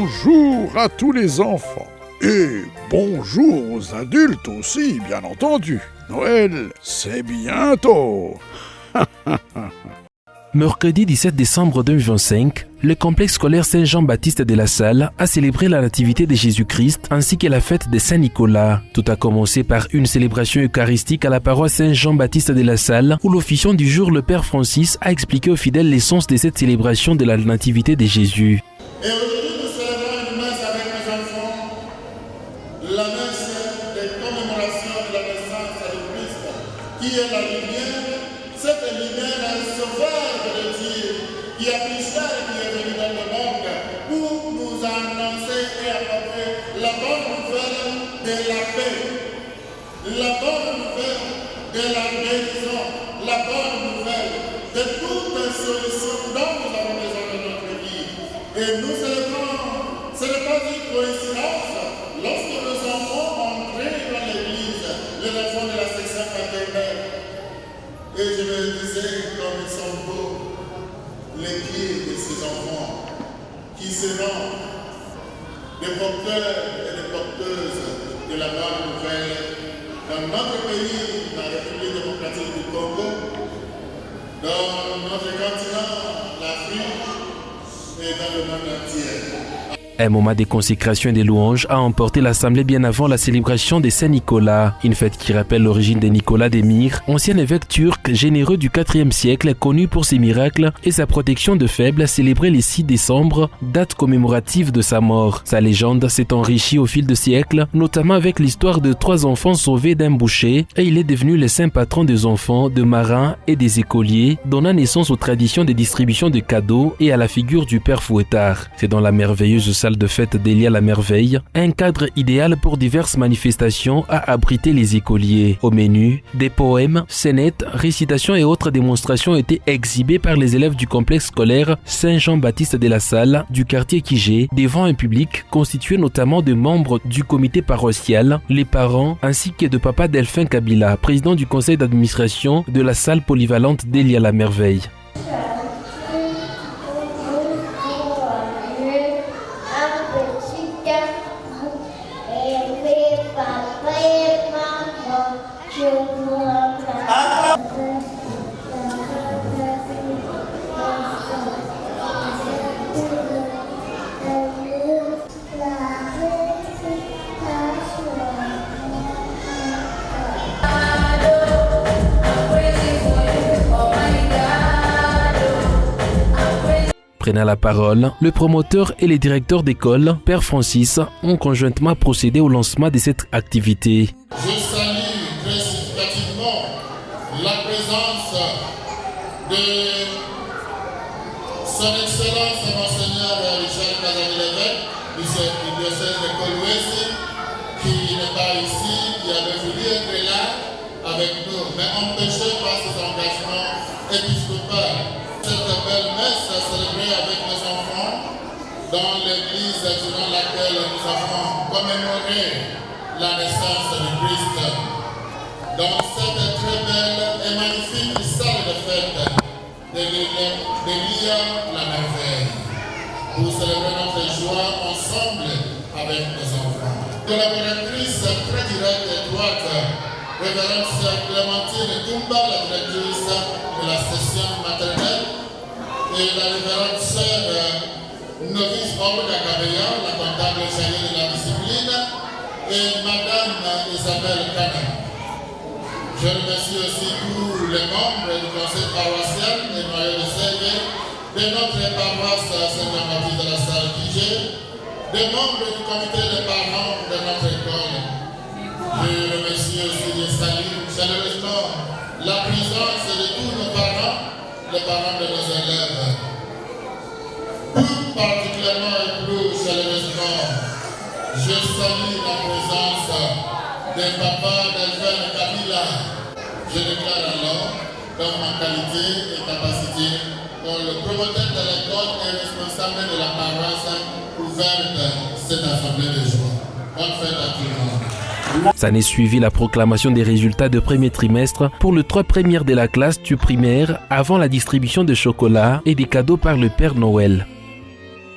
bonjour à tous les enfants. Et bonjour aux adultes aussi, bien entendu. Noël, c'est bientôt. Mercredi 17 décembre 2025, le complexe scolaire Saint-Jean-Baptiste de la Salle a célébré la nativité de Jésus-Christ ainsi que la fête de Saint-Nicolas. Tout a commencé par une célébration eucharistique à la paroisse Saint-Jean-Baptiste de la Salle où l'officiant du jour, le Père Francis, a expliqué aux fidèles l'essence de cette célébration de la nativité de Jésus. Et aujourd'hui, nous célébrons une messe avec mes enfants, la messe de commémoration de la naissance de Christ, qui est la lumière, cette lumière sauvage de Dieu, qui a pris chair et qui est venu dans le monde pour nous annoncer et apporter la bonne nouvelle de la paix, la bonne nouvelle de la guérison, la bonne nouvelle de toutes les solutions dont nous avons besoin de notre vie. Et nous célébrons, ce n'est pas une coïncidence, lorsque nos enfants ont entré dans l'église, les enfants de la section paternelle. Et je me disais comme ils sont beaux, les pieds de ces enfants, qui seront des porteurs et des porteuses de la bonne nouvelle dans notre pays, la République démocratique du Congo, dans notre continent, l'Afrique et dans le monde entier. Un moment de consécration et de louanges a emporté l'assemblée bien avant la célébration de Saint-Nicolas, une fête qui rappelle l'origine de Nicolas d'Émir, ancien évêque turc généreux du IVe siècle, connu pour ses miracles et sa protection de faibles, célébrée le 6 décembre, date commémorative de sa mort. Sa légende s'est enrichie au fil des siècles, notamment avec l'histoire de 3 enfants sauvés d'un boucher, et il est devenu le saint patron des enfants, de marins et des écoliers, donnant naissance aux traditions de distribution de cadeaux et à la figure du Père Fouettard. C'est dans la merveilleuse salle de fête d'Élie à la merveille, un cadre idéal pour diverses manifestations à abriter les écoliers. Au menu, des poèmes, scénettes, récitations et autres démonstrations étaient exhibées par les élèves du complexe scolaire Saint-Jean-Baptiste de la Salle du quartier Kijé devant un public constitué notamment de membres du comité paroissial, les parents ainsi que de Papa Delphin Kabila, président du conseil d'administration de la salle polyvalente d'Élie à la merveille. Prenant la parole, le promoteur et les directeurs d'école, Père Francis, ont conjointement procédé au lancement de cette activité. Je salue très significativement la présence de Son Excellence Monseigneur Richard Kazami-Lévesque, du diocèse de Kolwezi, qui n'est pas ici, qui avait voulu être là avec nous, mais empêché par ses engagements épiscopaux. Cette belle messe célébrée avec nos enfants dans l'église durant laquelle nous avons commémoré la naissance de Christ. Dans cette très belle et magnifique salle de fête d'Élie à la merveille, pour célébrer notre joie ensemble avec nos enfants. Collaboratrice très directe et droite, Révérende Sœur Clémentine Toumba, la directrice de la session maternelle, et la Révérende Sœur Novice Olga Gabeya, la comptable chargée de la discipline, et Madame Isabelle Kana. Je remercie aussi tous les membres du conseil paroissial et noyau de Sèvres, de notre paroisse Saint-Jean-Baptiste de la Salle Kijé, des membres du comité des parents de notre école. Je remercie aussi et salue chaleureusement la présence de tous nos parents, les parents de nos élèves. Plus particulièrement et plus chaleureusement, je salue la présence de Papa Delphin Kabila. Je déclare alors, dans ma qualité et capacité, comme le promoteur de l'école et responsable de la paroisse, ouverte cette assemblée de joie. Bonne fête à tout le monde. S'en est suivi la proclamation des résultats de premier trimestre pour les 3 premières de la classe du primaire avant la distribution de chocolat et des cadeaux par le Père Noël.